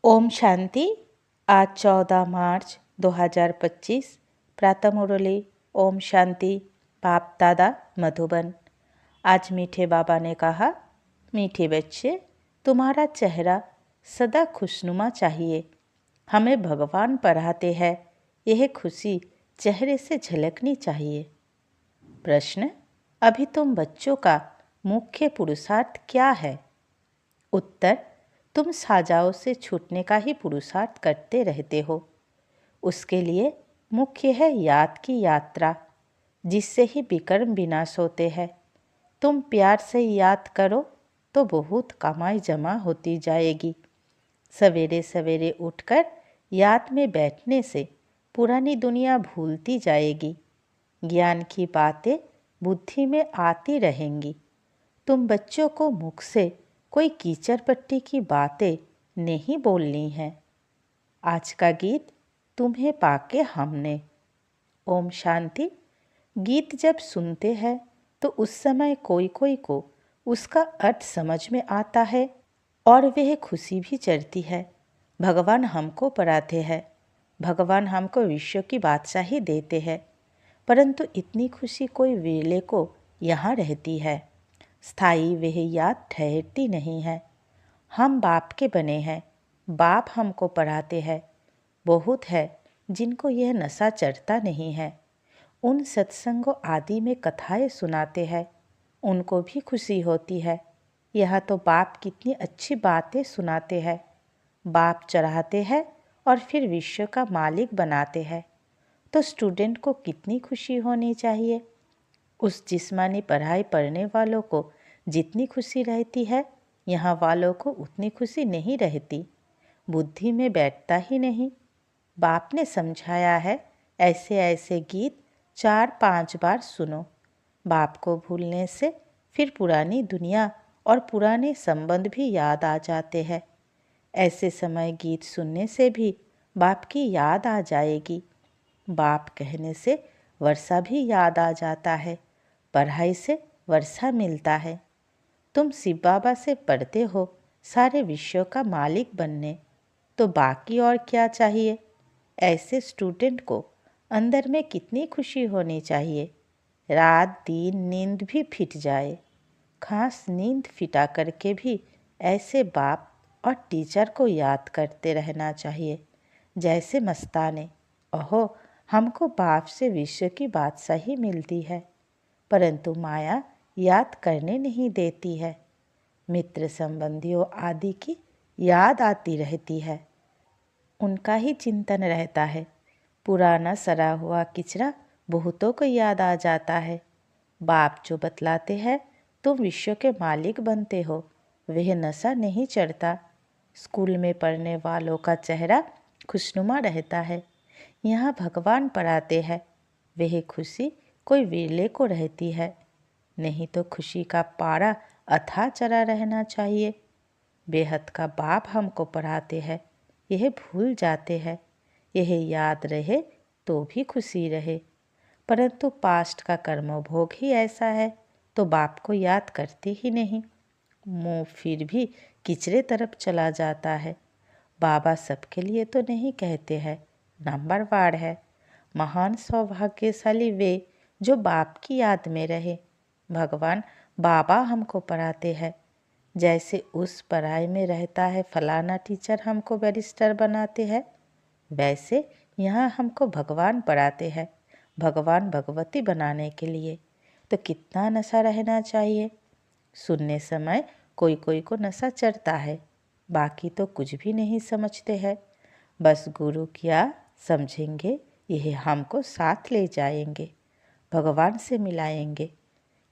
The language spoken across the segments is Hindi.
ओम शांति। आज 14 मार्च 2025 प्रातः मुरली। ओम शांति। बाप दादा मधुबन। आज मीठे बाबा ने कहा, मीठे बच्चे, तुम्हारा चेहरा सदा खुशनुमा चाहिए। हमें भगवान पढ़ाते हैं, यह खुशी चेहरे से झलकनी चाहिए। प्रश्न, अभी तुम बच्चों का मुख्य पुरुषार्थ क्या है? उत्तर, तुम साजाओं से छूटने का ही पुरुषार्थ करते रहते हो। उसके लिए मुख्य है याद की यात्रा, जिससे ही विकर्म विनाश होते हैं। तुम प्यार से याद करो तो बहुत कमाई जमा होती जाएगी। सवेरे सवेरे उठकर याद में बैठने से पुरानी दुनिया भूलती जाएगी। ज्ञान की बातें बुद्धि में आती रहेंगी। तुम बच्चों को मुख से कोई कीचड़ पट्टी की बातें नहीं बोलनी है। आज का गीत तुम्हें पाके हमने। ओम शांति। गीत जब सुनते हैं तो उस समय कोई कोई को उसका अर्थ समझ में आता है और वह खुशी भी चढ़ती है। भगवान हमको पढ़ाते हैं, भगवान हमको विश्व की बादशाही देते हैं, परंतु इतनी खुशी कोई वेले को यहाँ रहती है। स्थायी वह याद ठहरती नहीं है। हम बाप के बने हैं, बाप हमको पढ़ाते हैं। बहुत है जिनको यह नशा चढ़ता नहीं है। उन सत्संगों आदि में कथाएं सुनाते हैं, उनको भी खुशी होती है। यह तो बाप कितनी अच्छी बातें सुनाते हैं। बाप चढ़ाते हैं और फिर विश्व का मालिक बनाते हैं, तो स्टूडेंट को कितनी खुशी होनी चाहिए। उस जिस्मानी पढ़ाई पढ़ने वालों को जितनी खुशी रहती है, यहाँ वालों को उतनी खुशी नहीं रहती। बुद्धि में बैठता ही नहीं। बाप ने समझाया है, ऐसे ऐसे गीत 4-5 बार सुनो। बाप को भूलने से फिर पुरानी दुनिया और पुराने संबंध भी याद आ जाते हैं। ऐसे समय गीत सुनने से भी बाप की याद आ जाएगी। बाप कहने से वर्षा भी याद आ जाता है। पढ़ाई से वर्षा मिलता है। तुम शिव बाबा से पढ़ते हो सारे विश्व का मालिक बनने, तो बाकी और क्या चाहिए। ऐसे स्टूडेंट को अंदर में कितनी खुशी होनी चाहिए। रात दिन नींद भी फिट जाए। खास नींद फिटा करके भी ऐसे बाप और टीचर को याद करते रहना चाहिए, जैसे मस्ताने। ओहो, हमको बाप से विश्व की बादशाही मिलती है, परंतु माया याद करने नहीं देती है। मित्र संबंधियों आदि की याद आती रहती है, उनका ही चिंतन रहता है। पुराना सड़ा हुआ किचरा बहुतों को याद आ जाता है। बाप जो बतलाते हैं तुम विश्व के मालिक बनते हो, वह नशा नहीं चढ़ता। स्कूल में पढ़ने वालों का चेहरा खुशनुमा रहता है। यहाँ भगवान पढ़ाते हैं, वह खुशी कोई विरले को रहती है। नहीं तो खुशी का पारा अथाह चढ़ा रहना चाहिए। बेहद का बाप हमको पढ़ाते हैं, यह भूल जाते हैं। यह याद रहे तो भी खुशी रहे, परंतु पास्ट का कर्मभोग ही ऐसा है, तो बाप को याद करते ही नहीं। मुँह फिर भी किचरे तरफ चला जाता है। बाबा सबके लिए तो नहीं कहते हैं, नंबरवार है। महान सौभाग्यशाली वे जो बाप की याद में रहे। भगवान बाबा हमको पढ़ाते हैं। जैसे उस पढ़ाई में रहता है फलाना टीचर हमको बैरिस्टर बनाते हैं, वैसे यहाँ हमको भगवान पढ़ाते हैं भगवान भगवती बनाने के लिए। तो कितना नशा रहना चाहिए। सुनने समय कोई कोई को नशा चढ़ता है, बाकी तो कुछ भी नहीं समझते हैं। बस गुरु क्या समझेंगे, यह हमको साथ ले जाएंगे, भगवान से मिलाएंगे।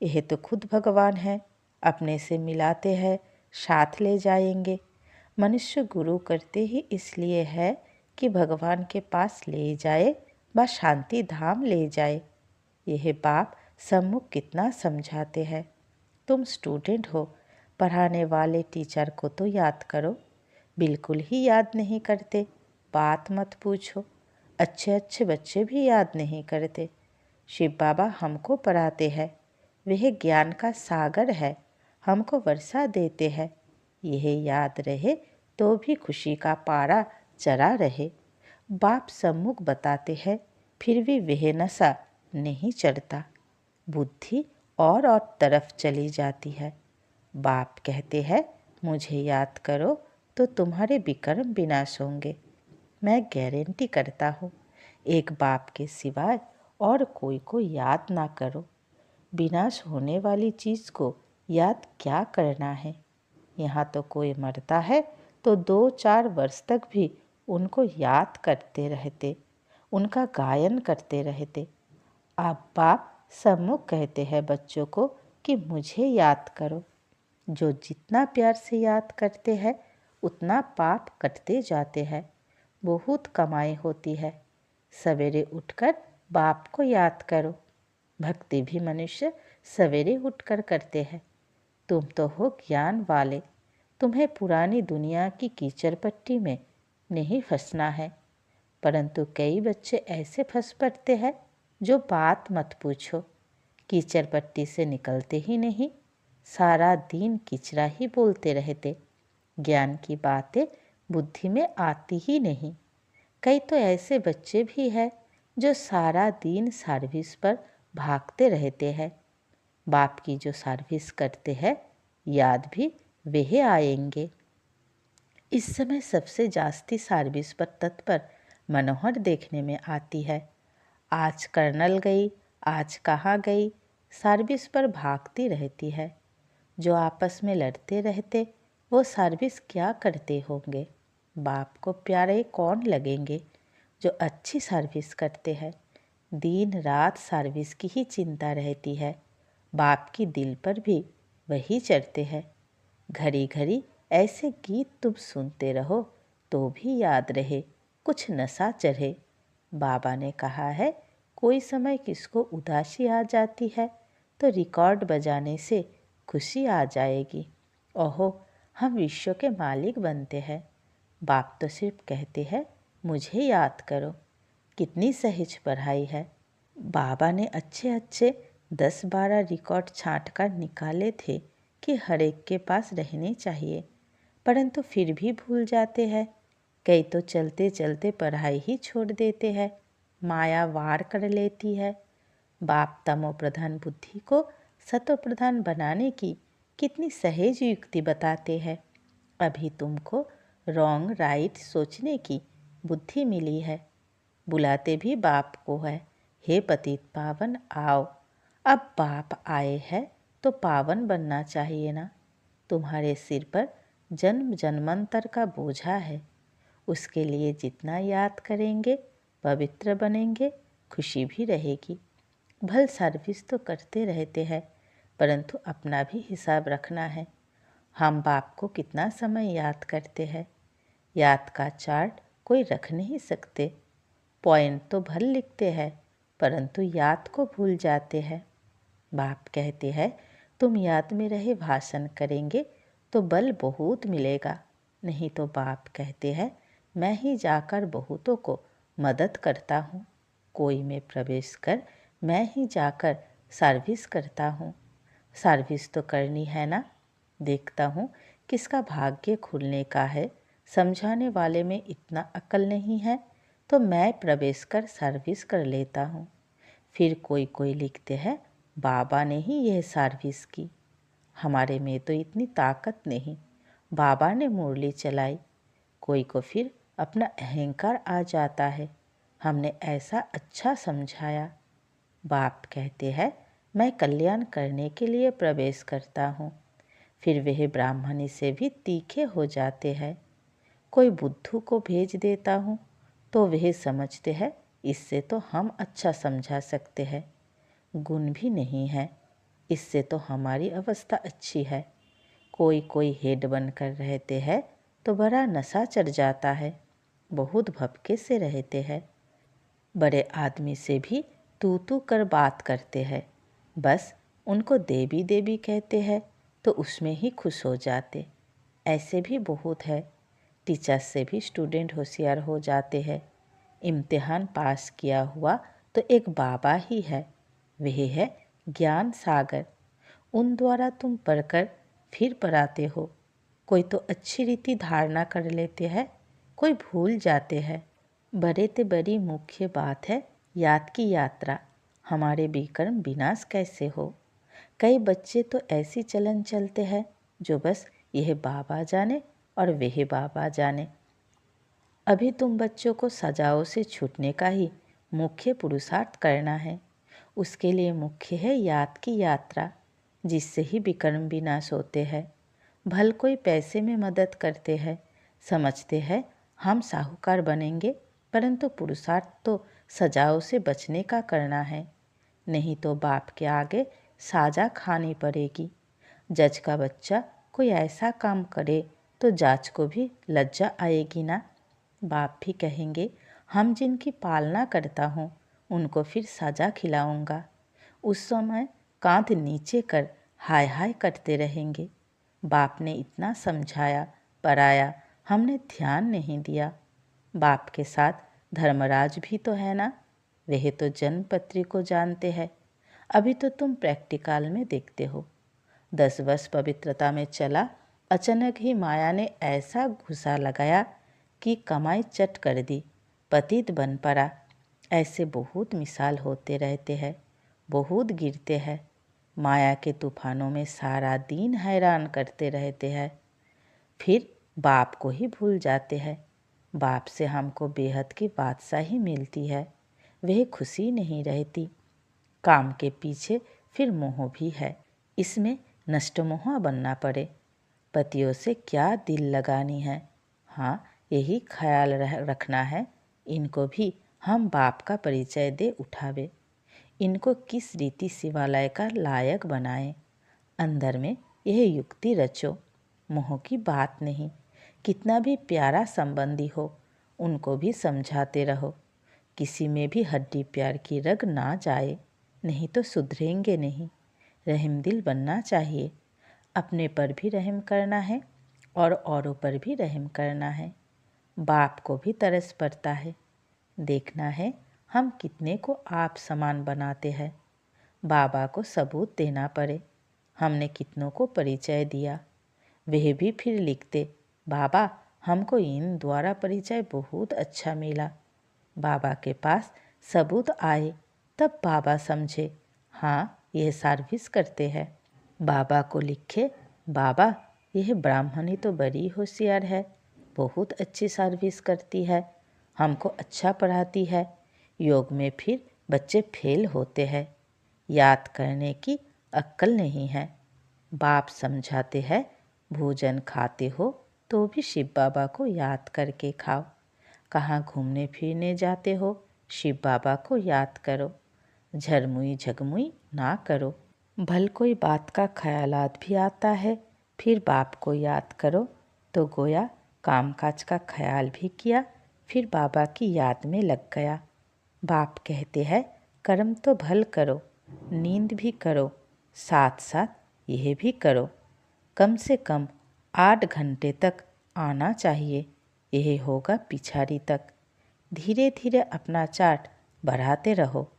यह तो खुद भगवान है, अपने से मिलाते हैं, साथ ले जाएंगे। मनुष्य गुरु करते ही इसलिए है कि भगवान के पास ले जाए व शांति धाम ले जाए। यह बाप सम्मुख कितना समझाते हैं। तुम स्टूडेंट हो, पढ़ाने वाले टीचर को तो याद करो। बिल्कुल ही याद नहीं करते, बात मत पूछो। अच्छे अच्छे बच्चे भी याद नहीं करते। शिव बाबा हमको पढ़ाते हैं, वह ज्ञान का सागर है, हमको वर्षा देते हैं। यह याद रहे तो भी खुशी का पारा चढ़ा रहे। बाप सम्मुख बताते हैं, फिर भी वह नशा नहीं चढ़ता। बुद्धि और तरफ चली जाती है। बाप कहते हैं, मुझे याद करो तो तुम्हारे विक्रम विनाश होंगे। मैं गारंटी करता हूँ, एक बाप के सिवाय और कोई को याद ना करो। विनाश होने वाली चीज़ को याद क्या करना है। यहाँ तो कोई मरता है तो 2-4 वर्ष तक भी उनको याद करते रहते, उनका गायन करते रहते। अब बाप सम्मुख कहते हैं बच्चों को कि मुझे याद करो। जो जितना प्यार से याद करते हैं उतना पाप कटते जाते हैं, बहुत कमाई होती है। सवेरे उठकर बाप को याद करो। भक्ति भी मनुष्य सवेरे उठकर करते हैं। तुम तो हो ज्ञान वाले, तुम्हें पुरानी दुनिया की कीचड़ पट्टी में नहीं फंसना है। परंतु कई बच्चे ऐसे फंस पड़ते हैं जो बात मत पूछो, कीचड़ पट्टी से निकलते ही नहीं, सारा दिन किचरा ही बोलते रहते, ज्ञान की बातें बुद्धि में आती ही नहीं। कई तो ऐसे बच्चे भी हैं जो सारा दिन सर्विस पर भागते रहते हैं। बाप की जो सर्विस करते हैं याद भी वह आएंगे। इस समय सबसे जास्ती सर्विस पर तत्पर मनोहर देखने में आती है। आज कर्नल गई, आज कहाँ गई, सर्विस पर भागती रहती है। जो आपस में लड़ते रहते वो सर्विस क्या करते होंगे। बाप को प्यारे कौन लगेंगे जो अच्छी सर्विस करते हैं। दिन रात सर्विस की ही चिंता रहती है। बाप की दिल पर भी वही चढ़ते हैं। घड़ी घड़ी ऐसे गीत तुम सुनते रहो तो भी याद रहे, कुछ नशा चढ़े। बाबा ने कहा है, कोई समय किसको उदासी आ जाती है तो रिकॉर्ड बजाने से खुशी आ जाएगी। ओहो, हम विश्व के मालिक बनते हैं। बाप तो सिर्फ कहते हैं, मुझे याद करो। कितनी सहज पढ़ाई है। बाबा ने अच्छे अच्छे 10-12 रिकॉर्ड छांट कर निकाले थे कि हर एक के पास रहने चाहिए, परंतु फिर भी भूल जाते हैं। कई तो चलते चलते पढ़ाई ही छोड़ देते हैं, माया वार कर लेती है। बाप तमो प्रधान बुद्धि को सतो प्रधान बनाने की कितनी सहज युक्ति बताते हैं। अभी तुमको रॉन्ग राइट सोचने की बुद्धि मिली है। बुलाते भी बाप को है, हे पतित पावन आओ। अब बाप आए हैं तो पावन बनना चाहिए ना। तुम्हारे सिर पर जन्म जन्मांतर का बोझा है। उसके लिए जितना याद करेंगे पवित्र बनेंगे, खुशी भी रहेगी। भल सर्विस तो करते रहते हैं, परंतु अपना भी हिसाब रखना है। हम बाप को कितना समय याद करते हैं। याद का चार्ट कोई रख नहीं सकते। पॉइंट तो भल लिखते हैं, परंतु याद को भूल जाते हैं। बाप कहते हैं, तुम याद में रहे भाषण करेंगे तो बल बहुत मिलेगा। नहीं तो बाप कहते हैं, मैं ही जाकर बहुतों को मदद करता हूँ। कोई में प्रवेश कर मैं ही जाकर सर्विस करता हूँ। सर्विस तो करनी है ना। देखता हूँ किसका भाग्य खुलने का है। समझाने वाले में इतना अक्ल नहीं है तो मैं प्रवेश कर सर्विस कर लेता हूँ। फिर कोई कोई लिखते हैं, बाबा ने ही यह सर्विस की। हमारे में तो इतनी ताकत नहीं, बाबा ने मुरली चलाई। कोई को फिर अपना अहंकार आ जाता है, हमने ऐसा अच्छा समझाया। बाप कहते हैं, मैं कल्याण करने के लिए प्रवेश करता हूँ। फिर वह ब्राह्मणी से भी तीखे हो जाते हैं। कोई बुद्धू को भेज देता हूँ तो वह समझते हैं, इससे तो हम अच्छा समझा सकते हैं, गुण भी नहीं है, इससे तो हमारी अवस्था अच्छी है। कोई कोई हेड बनकर रहते हैं तो बड़ा नशा चढ़ जाता है, बहुत भपके से रहते हैं। बड़े आदमी से भी तू तू कर बात करते हैं, बस उनको देवी देवी कहते हैं तो उसमें ही खुश हो जाते। ऐसे भी बहुत है। टीचर्स से भी स्टूडेंट होशियार हो जाते हैं। इम्तिहान पास किया हुआ तो एक बाबा ही है, वह है ज्ञान सागर। उन द्वारा तुम पढ़कर फिर पढ़ाते हो। कोई तो अच्छी रीति धारणा कर लेते हैं, कोई भूल जाते हैं। बड़े ते बड़ी मुख्य बात है याद की यात्रा। हमारे विकर्म विनाश कैसे हो। कई बच्चे तो ऐसी चलन चलते हैं जो बस यह बाबा जाने और वह बाबा जाने। अभी तुम बच्चों को सजाओं से छूटने का ही मुख्य पुरुषार्थ करना है। उसके लिए मुख्य है याद की यात्रा, जिससे ही विकर्म विनाश होते हैं। भल कोई पैसे में मदद करते हैं, समझते हैं हम साहूकार बनेंगे, परंतु पुरुषार्थ तो सजाओं से बचने का करना है, नहीं तो बाप के आगे साजा खानी पड़ेगी। जज का बच्चा कोई ऐसा काम करे तो जाज को भी लज्जा आएगी ना। बाप भी कहेंगे हम जिनकी पालना करता हूँ उनको फिर सजा खिलाऊंगा। उस समय कांध नीचे कर हाय हाय करते रहेंगे। बाप ने इतना समझाया पढ़ाया, हमने ध्यान नहीं दिया। बाप के साथ धर्मराज भी तो है ना, वह तो जन्मपत्री को जानते हैं। अभी तो तुम प्रैक्टिकल में देखते हो। 10 वर्ष पवित्रता में चला, अचानक ही माया ने ऐसा घुसा लगाया कि कमाई चट कर दी, पतित बन पड़ा। ऐसे बहुत मिसाल होते रहते हैं, बहुत गिरते हैं। माया के तूफानों में सारा दिन हैरान करते रहते हैं, फिर बाप को ही भूल जाते हैं। बाप से हमको बेहद की बादशाही मिलती है, वह खुशी नहीं रहती। काम के पीछे फिर मोह भी है, इसमें नष्ट मोह बनना पड़े। पतियों से क्या दिल लगानी है, हाँ यही ख्याल रखना है। इनको भी हम बाप का परिचय दे उठावे, इनको किस रीति शिवालय का लायक बनाए। अंदर में यह युक्ति रचो, मोह की बात नहीं। कितना भी प्यारा संबंधी हो उनको भी समझाते रहो, किसी में भी हड्डी प्यार की रग ना जाए, नहीं तो सुधरेंगे नहीं। रहम दिल बनना चाहिए, अपने पर भी रहम करना है और औरों पर भी रहम करना है। बाप को भी तरस पड़ता है, देखना है हम कितने को आप समान बनाते हैं। बाबा को सबूत देना पड़े, हमने कितनों को परिचय दिया। वह भी फिर लिखते, बाबा हमको इन द्वारा परिचय बहुत अच्छा मिला। बाबा के पास सबूत आए तब बाबा समझे, हाँ यह सर्विस करते हैं। बाबा को लिखे, बाबा यह ब्राह्मणी तो बड़ी होशियार है, बहुत अच्छी सर्विस करती है, हमको अच्छा पढ़ाती है। योग में फिर बच्चे फेल होते हैं, याद करने की अक्ल नहीं है। बाप समझाते हैं, भोजन खाते हो तो भी शिव बाबा को याद करके खाओ। कहाँ घूमने फिरने जाते हो, शिव बाबा को याद करो। झरमुई झगमुई ना करो। भल कोई बात का ख्यालात भी आता है, फिर बाप को याद करो, तो गोया कामकाज का ख्याल भी किया, फिर बाबा की याद में लग गया। बाप कहते हैं कर्म तो भल करो, नींद भी करो, साथ साथ यह भी करो। कम से कम 8 घंटे तक आना चाहिए, यह होगा पिछाड़ी तक। धीरे धीरे अपना चार्ट बढ़ाते रहो।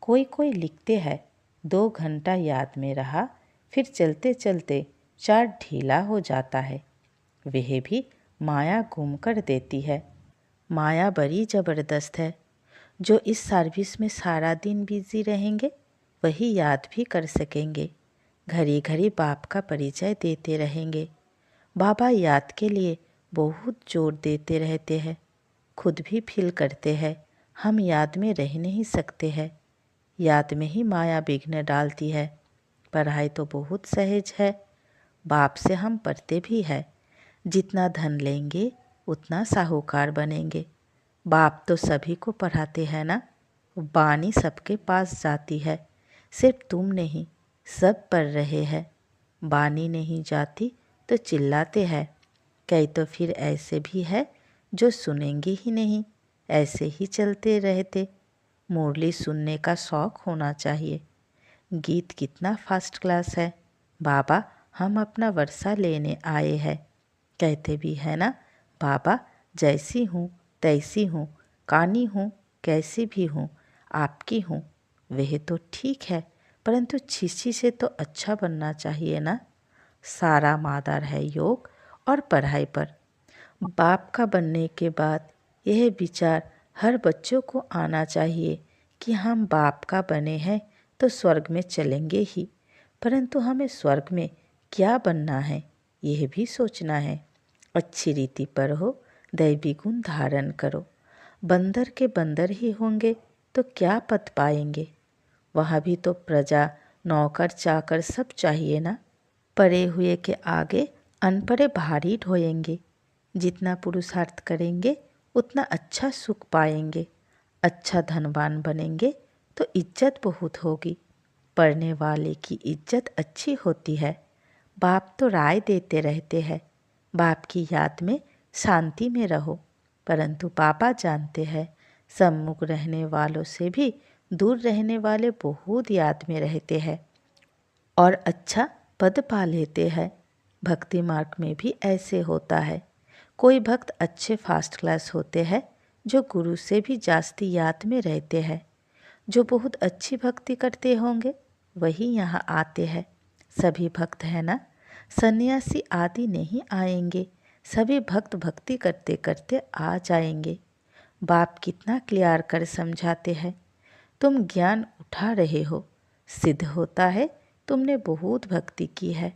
कोई कोई लिखते हैं 2 घंटा याद में रहा, फिर चलते चलते चार्ट ढीला हो जाता है। वह भी माया घूम कर देती है। माया बड़ी ज़बरदस्त है। जो इस सर्विस में सारा दिन बिजी रहेंगे वही याद भी कर सकेंगे, घड़ी घड़ी बाप का परिचय देते रहेंगे। बाबा याद के लिए बहुत जोर देते रहते हैं, खुद भी फील करते हैं हम याद में रह नहीं सकते हैं। याद में ही माया विघ्न डालती है। पढ़ाई तो बहुत सहज है, बाप से हम पढ़ते भी है। जितना धन लेंगे उतना साहूकार बनेंगे। बाप तो सभी को पढ़ाते हैं ना, वाणी सबके पास जाती है, सिर्फ तुम नहीं, सब पढ़ रहे हैं। वाणी नहीं जाती तो चिल्लाते हैं। कई तो फिर ऐसे भी है जो सुनेंगे ही नहीं, ऐसे ही चलते रहते। मुरली सुनने का शौक होना चाहिए। गीत कितना फर्स्ट क्लास है, बाबा हम अपना वर्षा लेने आए हैं, कहते भी है ना। बाबा जैसी हूँ तैसी हूँ, कानी हूँ कैसी भी हूँ, आपकी हूँ। वह तो ठीक है, परंतु छिछी से तो अच्छा बनना चाहिए ना। सारा मादार है योग और पढ़ाई पर। बाप का बनने के बाद यह विचार हर बच्चों को आना चाहिए कि हम बाप का बने हैं तो स्वर्ग में चलेंगे ही, परंतु हमें स्वर्ग में क्या बनना है यह भी सोचना है। अच्छी रीति पर हो, दैवी गुण धारण करो। बंदर के बंदर ही होंगे तो क्या पद पाएंगे? वहाँ भी तो प्रजा, नौकर चाकर सब चाहिए ना। पढ़े हुए के आगे अनपढ़े भारी ढोएंगे। जितना पुरुषार्थ करेंगे उतना अच्छा सुख पाएंगे। अच्छा धनवान बनेंगे तो इज्जत बहुत होगी। पढ़ने वाले की इज्जत अच्छी होती है। बाप तो राय देते रहते हैं, बाप की याद में शांति में रहो, परंतु पापा जानते हैं सम्मुख रहने वालों से भी दूर रहने वाले बहुत याद में रहते हैं और अच्छा पद पा लेते हैं। भक्ति मार्ग में भी ऐसे होता है। कोई भक्त अच्छे फर्स्ट क्लास होते हैं जो गुरु से भी जास्ती याद में रहते हैं। जो बहुत अच्छी भक्ति करते होंगे वही यहाँ आते हैं। सभी भक्त है ना, सन्यासी आदि नहीं आएंगे। सभी भक्त भक्ति करते करते आ जाएंगे। बाप कितना क्लियर कर समझाते हैं। तुम ज्ञान उठा रहे हो, सिद्ध होता है तुमने बहुत भक्ति की है।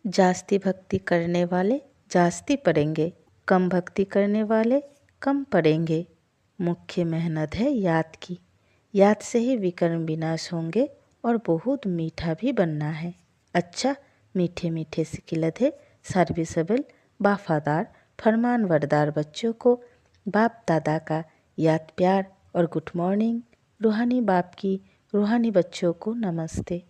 जास्ती भक्ति करने वाले जास्ती पढ़ेंगे, कम भक्ति करने वाले कम पढ़ेंगे। मुख्य मेहनत है याद की। याद से ही विकर्म विनाश होंगे और बहुत मीठा भी बनना है। अच्छा, मीठे मीठे सिकिलधे सर्विसेबल वफादार फरमानबरदार बच्चों को बाप दादा का याद प्यार और गुड मॉर्निंग। रूहानी बाप की रूहानी बच्चों को नमस्ते।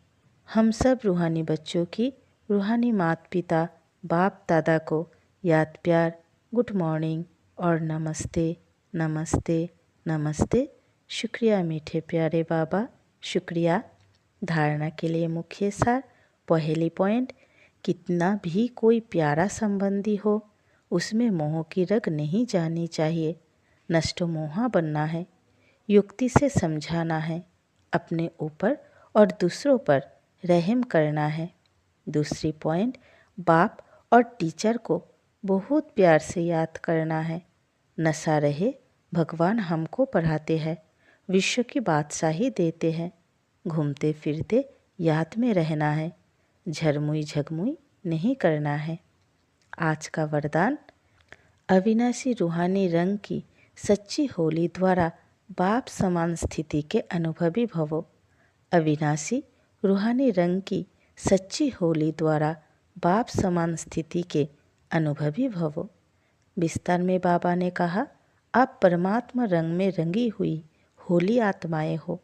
हम सब रूहानी बच्चों की रूहानी माता पिता बाप दादा को याद प्यार, गुड मॉर्निंग और नमस्ते नमस्ते नमस्ते। शुक्रिया मीठे प्यारे बाबा, शुक्रिया। धारणा के लिए मुख्य सार। पहली पॉइंट, कितना भी कोई प्यारा संबंधी हो उसमें मोह की रग नहीं जानी चाहिए। नष्ट मोहा बनना है, युक्ति से समझाना है, अपने ऊपर और दूसरों पर रहम करना है। दूसरी पॉइंट, बाप और टीचर को बहुत प्यार से याद करना है। नशा रहे, भगवान हमको पढ़ाते हैं, विश्व की बादशाही देते हैं। घूमते फिरते याद में रहना है, झरमुई झगमुई नहीं करना है। आज का वरदान, अविनाशी रूहानी रंग की सच्ची होली द्वारा बाप समान स्थिति के अनुभवी भवो। अविनाशी रूहानी रंग की सच्ची होली द्वारा बाप समान स्थिति के अनुभवी भवो। विस्तार में बाबा ने कहा, आप परमात्मा रंग में रंगी हुई होली आत्माएं हो।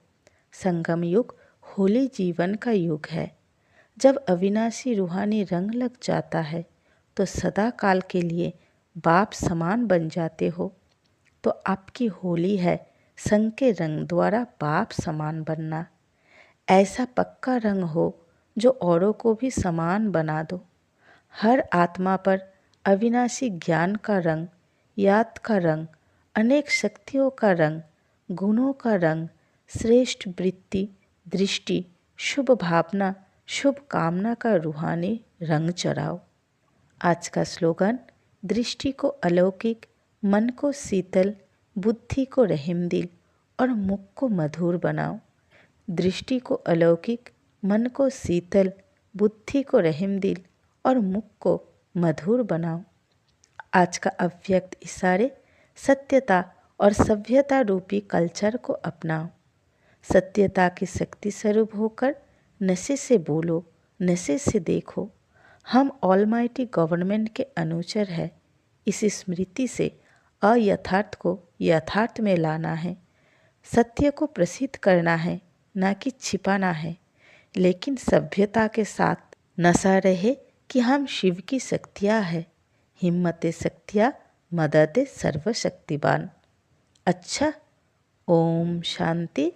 संगम युग होली जीवन का युग है। जब अविनाशी रूहानी रंग लग जाता है तो सदा काल के लिए बाप समान बन जाते हो। तो आपकी होली है संग के रंग द्वारा बाप समान बनना। ऐसा पक्का रंग हो जो औरों को भी समान बना दो। हर आत्मा पर अविनाशी ज्ञान का रंग, याद का रंग, अनेक शक्तियों का रंग, गुणों का रंग, श्रेष्ठ वृत्ति, दृष्टि, शुभ भावना, शुभ कामना का रूहानी रंग चढ़ाओ। आज का स्लोगन, दृष्टि को अलौकिक, मन को शीतल, बुद्धि को रहमदिल और मुख को मधुर बनाओ। दृष्टि को अलौकिक, मन को शीतल, बुद्धि को रहमदिल और मुख को मधुर बनाओ। आज का अव्यक्त इशारे, सत्यता और सभ्यता रूपी कल्चर को अपनाओ। सत्यता की शक्ति स्वरूप होकर नशे से बोलो, नशे से देखो। हम ऑलमाइटी गवर्नमेंट के अनुचर हैं। इस स्मृति से अयथार्थ को यथार्थ में लाना है। सत्य को प्रसिद्ध करना है, ना कि छिपाना है। लेकिन सभ्यता के साथ नशा रहे कि हम शिव की शक्तियाँ हैं। हिम्मत शक्तियाँ, मदद सर्वशक्तिवान। अच्छा, ओम शांति।